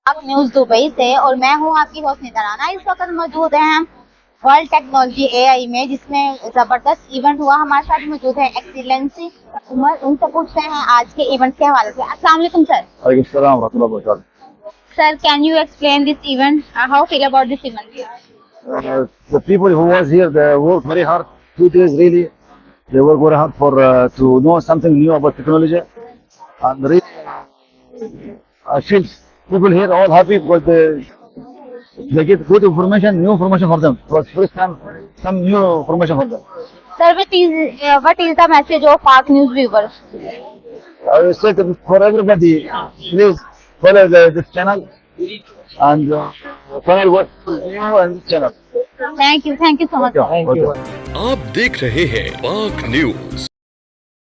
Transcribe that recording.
पाक news Dubai से और मैं हूं आपकी होस्ट नितराना। इस वक्त मौजूद हैं हम वर्ल्ड टेक्नोलॉजी एआई में, जिसमें जबरदस्त इवेंट हुआ। हमारे साथ मौजूद है एक्सीलेंसी उमर। उनसे पूछते हैं आज के इवेंट के हवाले से। अस्सलाम वालेकुम सर। वालेकुम सलाम व रहमतुल्लाहि व बरकातहू। Sir, can you explain this event? How feel about this event? The people who was here, they worked very hard. 2 days really, they worked very hard for to know something new about technology, and really, I feel people here all happy because they get good information, new information for them. It was first time some new information for them. Sir, what is the message of Pak News viewers? I will say that for everybody, please follow this channel and follow what's new on this channel. Thank you so much. Thank you. आप देख रहे हैं पाक news.